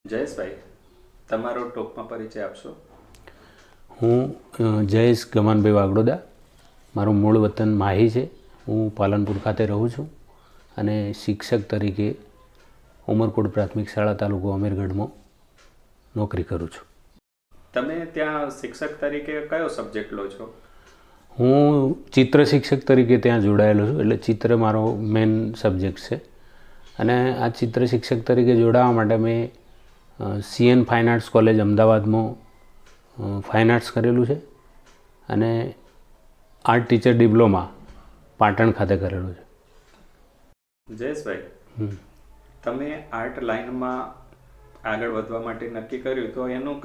જયેશભાઈ, તમારો ટોકમાં પરિચય આપશો? હું જયેશ ગમાનભાઈ વાગડોદા. મારું મૂળ વતન માહી છે. હું પાલનપુર ખાતે રહું છું અને શિક્ષક તરીકે ઉમરકોટ પ્રાથમિક શાળા તાલુકો અમીરગઢમાં નોકરી કરું છું. તમે ત્યાં શિક્ષક તરીકે કયો સબ્જેક્ટ લો છો? હું ચિત્ર શિક્ષક તરીકે ત્યાં જોડાયેલો છું. એટલે ચિત્ર મારો મેઇન સબ્જેક્ટ છે અને આ ચિત્ર શિક્ષક તરીકે જોડાવા માટે મેં CN ફાઇન આર્ટ્સ કોલેજ અમદાવાદમાં ફાઇન આર્ટ્સ કરેલું છે અને આર્ટ ટીચર ડિપ્લોમા પાટણ ખાતે કરેલું છે. જયેશભાઈ, તમે આર્ટ લાઇનમાં આગળ વધવા માટે નક્કી કર્યું, તો એનું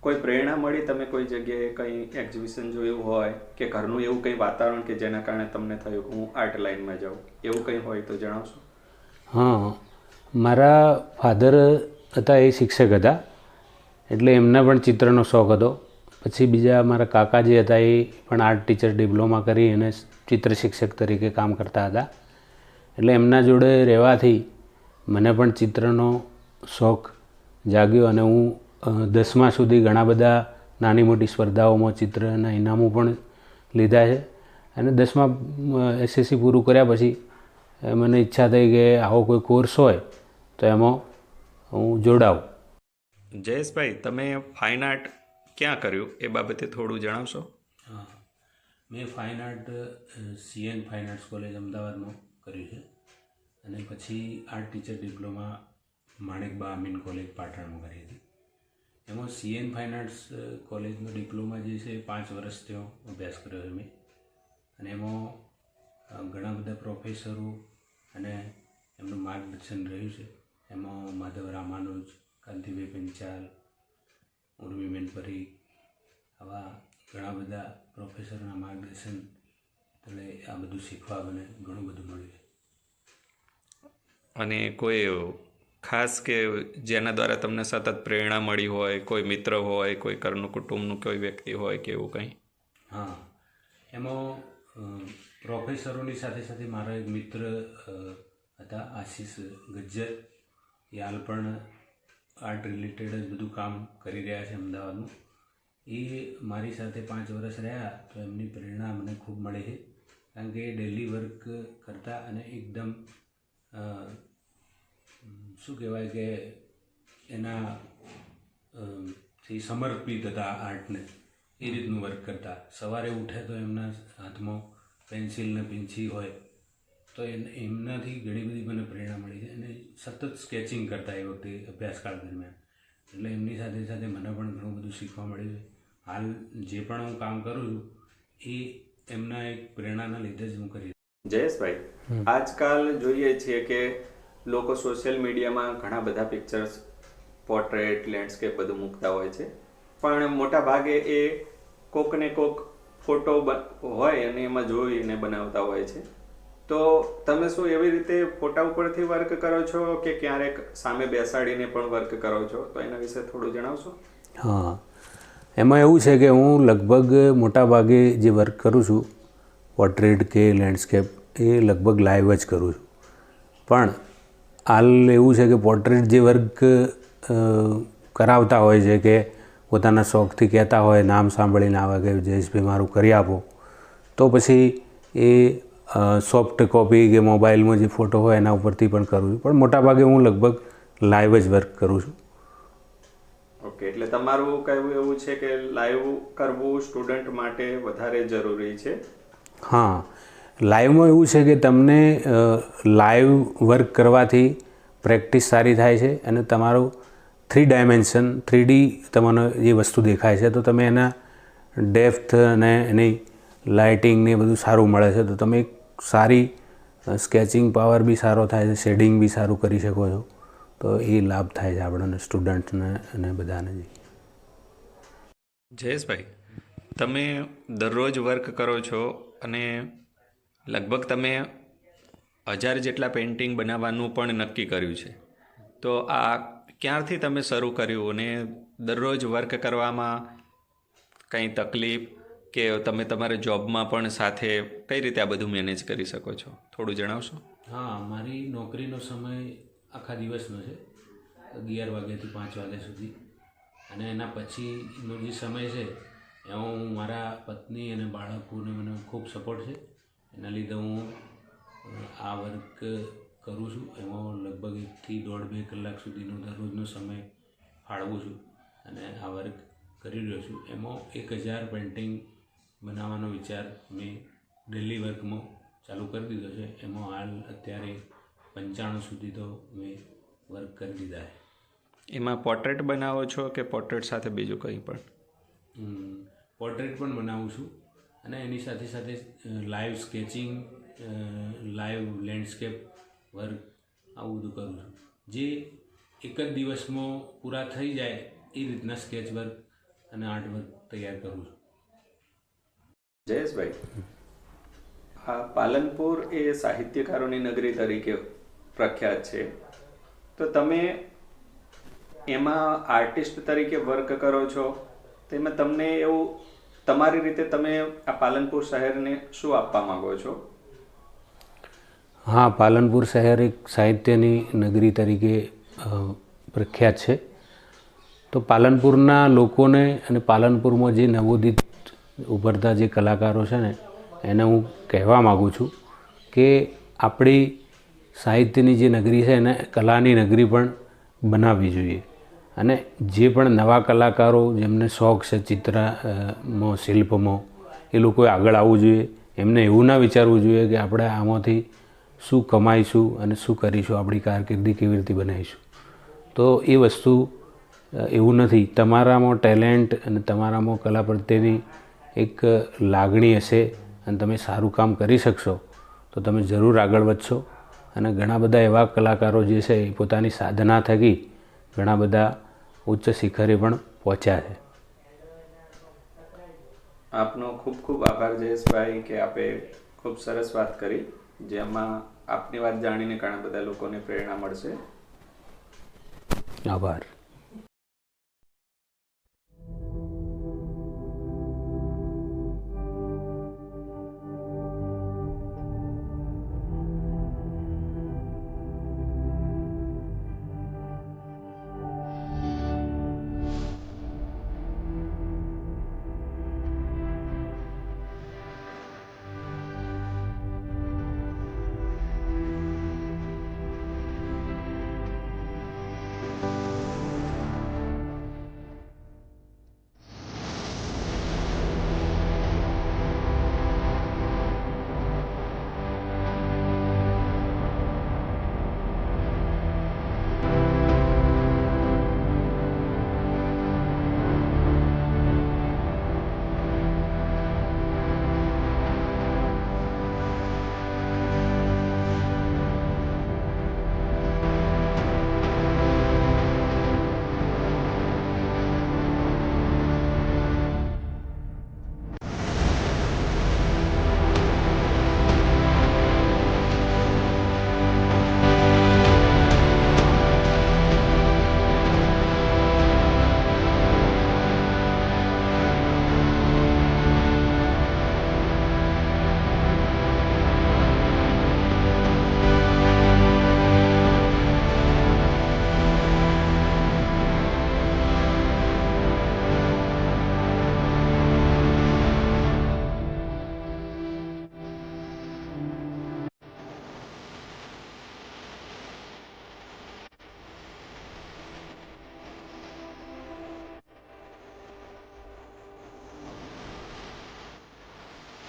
કોઈ પ્રેરણા મળી? તમે કોઈ જગ્યાએ કંઈ એક્ઝિબિશન જોયું હોય કે ઘરનું એવું કંઈ વાતાવરણ કે જેના કારણે તમને થયું હું આર્ટ લાઇનમાં જાઉં, એવું કંઈ હોય તો જણાવશો? હા, મારા ફાધર હતા એ શિક્ષક હતા, એટલે એમને પણ ચિત્રનો શોખ હતો. પછી બીજા મારા કાકા જે હતા એ પણ આર્ટ ટીચર ડિપ્લોમા કરી અને ચિત્ર શિક્ષક તરીકે કામ કરતા હતા. એટલે એમના જોડે રહેવાથી મને પણ ચિત્રનો શોખ જાગ્યો અને હું 10મા સુધી ઘણા બધા નાની મોટી સ્પર્ધાઓમાં ચિત્રના ઇનામો પણ લીધા છે. અને 10મા SSC પૂરું કર્યા પછી મને ઈચ્છા થઈ કે આવો કોઈ કોર્સ હોય તો એમાં હું જોડાઉં. જયેશભાઈ, તમે ફાઇન આર્ટ ક્યાં કર્યું એ બાબતે થોડું જણાવશો? હા, મેં fine art CN fine arts college અમદાવાદમાં કર્યું છે અને પછી art teacher diploma Maneckba Amin college પાટણમાં કરી હતી. એમાં CN ફાઇન આર્ટ્સ કોલેજનો ડિપ્લોમા જે છે 5 વર્ષ ત્યાં અભ્યાસ કર્યો છે મેં. અને એમાં ઘણા બધા પ્રોફેસરો અને એમનું માર્ગદર્શન રહ્યું છે. એમાં માધવ રામાનુજ, કાંતિભાઈ પંચાલ, ઉર્મિબેન પરીખ, આવા ઘણા બધા પ્રોફેસરના માર્ગદર્શન એટલે આ બધું શીખવા મને ઘણું બધું મળ્યું છે. અને કોઈ ખાસ કે જેના દ્વારા તમને સતત પ્રેરણા મળી હોય, કોઈ મિત્ર હોય, કોઈ ઘરનું કુટુંબનું કોઈ વ્યક્તિ હોય કે એવું કંઈ? હા, એમાં પ્રોફેસરોની સાથે સાથે મારા એક મિત્ર હતા આશીષ ગજ્જર. એ હાલ પણ આર્ટ રિલેટેડ જ બધું કામ કરી રહ્યા છે અમદાવાદમાં. એ મારી સાથે 5 વર્ષ રહ્યા તો એમની પ્રેરણા મને ખૂબ મળે છે, કારણ કે એ ડેલી વર્ક કરતા અને એકદમ શું કહેવાય કે એના સમર્પિત હતા આર્ટને. એ રીતનું વર્ક કરતા. સવારે ઉઠે તો એમના હાથમાં પેન્સિલ ને પીંછી હોય તો એમનાથી ઘણી બધી મને પ્રેરણા મળી છે. અને સતત સ્કેચિંગ કરતા એ વખતે અભ્યાસકાળ દરમિયાન. એટલે એમની સાથે સાથે મને પણ ઘણું બધું શીખવા મળ્યું છે. હાલ જે પણ હું કામ કરું છું એ એમના એક પ્રેરણાના લીધે જ હું કરી. જયેશભાઈ, આજકાલ જોઈએ છીએ કે લોકો સોશિયલ મીડિયામાં ઘણા બધા પિક્ચર્સ, પોર્ટ્રેટ, લેન્ડસ્કેપ બધું મૂકતા હોય છે, પણ મોટા ભાગે એ કોક ને કોક ફોટો હોય અને એમાં જોઈને બનાવતા હોય છે. તો તમે શું એવી રીતે ફોટા ઉપરથી વર્ક કરો છો કે ક્યારેક સામે બેસાડીને પણ વર્ક કરો છો? તો એના વિશે થોડું જણાવશો? હા, એમાં એવું છે કે હું લગભગ મોટા ભાગે જે વર્ક કરું છું પોર્ટ્રેટ કે લેન્ડસ્કેપ એ લગભગ લાઈવ જ કરું છું. પણ હાલ એવું છે કે પોર્ટ્રેટ જે વર્ક કરાવતા હોય છે કે પોતાના શોખથી કહેતા હોય, નામ સાંભળીને આવે કે જયેશભાઈ મારું કરી આપો, તો પછી એ સોફ્ટ કોપી કે મોબાઈલમાં જે ફોટો હોય એના ઉપરથી પણ કરું છું. પણ મોટાભાગે હું લગભગ લાઈવ જ વર્ક કરું છું. ઓકે, એટલે તમારું કહેવું એવું છે કે લાઈવ કરવું સ્ટુડન્ટ માટે વધારે જરૂરી છે? હા, લાઈવમાં એવું છે કે તમને લાઈવ વર્ક કરવાથી પ્રેક્ટિસ સારી થાય છે અને તમારું 3 ડાયમેન્શન 3D તમને જે વસ્તુ દેખાય છે તો તમે એના ડેપ્થ અને એની લાઇટિંગ ને બધું સારું મળે છે. તો તમે એક સારી સ્કેચિંગ પાવર બી સારો થાય છે, શેડિંગ બી સારું કરી શકો છો. તો એ લાભ થાય છે આપણને સ્ટુડન્ટને અને બધાને. જયેશભાઈ, તમે દરરોજ વર્ક કરો છો અને લગભગ તમે 1000 જેટલા પેઇન્ટિંગ બનાવવાનું પણ નક્કી કર્યું છે. તો આ ક્યારથી તમે શરૂ કર્યું અને દરરોજ વર્ક કરવામાં કંઈ તકલીફ કે તમે તમારા જોબમાં પણ સાથે કઈ રીતે આ બધું મેનેજ કરી શકો છો? થોડું જણાવશો? હા, મારી નોકરીનો સમય આખા દિવસનો છે 11 વાગ્યાથી 5 વાગ્યા સુધી, અને એના પછીનો જે સમય છે એમાં હું મારા પત્ની અને બાળકોને મને ખૂબ સપોર્ટ છે. એના લીધે હું આ વર્ક કરું છું. એમાં લગભગ 1 થી 1.5-2 કલાક સુધીનો દરરોજનો સમય ફાળવું છું અને આ વર્ક કરી રહ્યો છું. એમાં 1000 પેઇન્ટિંગ બનાવવાનો વિચાર મેં ડેલી વર્કમાં ચાલુ કરી દીધો છે. એમાં હાલ અત્યારે 95 સુધી તો મેં વર્ક કરી દીધા છે. એમાં પોર્ટ્રેટ બનાવો છો કે પોર્ટ્રેટ સાથે બીજું કંઈ પણ? પોર્ટ્રેટ પણ બનાવું છું અને એની સાથે સાથે live sketching, live landscape work આવું બધું કરું છું, જે એક જ દિવસમાં પૂરા થઈ જાય એ રીતના સ્કેચ વર્ક અને આર્ટ વર્ક તૈયાર કરું છું. જયેશભાઈ, આ પાલનપુર એ સાહિત્યકારોની નગરી તરીકે પ્રખ્યાત છે, તો તમે એમાં આર્ટિસ્ટ તરીકે વર્ક કરો છો, તેમાં તમને એવું તમારી રીતે તમે આ પાલનપુર શહેરને શું આપવા માંગો છો? હા, પાલનપુર શહેર એક સાહિત્યની નગરી તરીકે પ્રખ્યાત છે. તો પાલનપુરના લોકોને અને પાલનપુરમાં જે નવોદિત ઉભરતા જે કલાકારો છે ને, એને હું કહેવા માગું છું કે આપણી સાહિત્યની જે નગરી છે એને કલાની નગરી પણ બનાવવી જોઈએ. અને જે પણ નવા કલાકારો જેમને શોખ છે ચિત્રમાં, શિલ્પમાં, એ લોકોએ આગળ આવવું જોઈએ. એમને એવું ના વિચારવું જોઈએ કે આપણે આમાંથી શું કમાઈશું અને શું કરીશું, આપણી કારકિર્દી કેવી રીતે બનાવીશું. તો એ વસ્તુ એવું નથી. તમારામાં ટેલેન્ટ અને તમારામાં કલા પ્રત્યેની એક લાગણી હશે અને તમે સારું કામ કરી શકશો તો તમે જરૂર આગળ વધશો. અને ઘણા બધા એવા કલાકારો જે છે એ પોતાની સાધના થકી ઘણા બધા ઉચ્ચ શિખરે પણ પહોંચ્યા છે. આપનો ખૂબ ખૂબ આભાર જયેશભાઈ કે આપે ખૂબ સરસ વાત કરી, જેમાં આપની વાત જાણીને ઘણા બધા લોકોને પ્રેરણા મળશે. આભાર.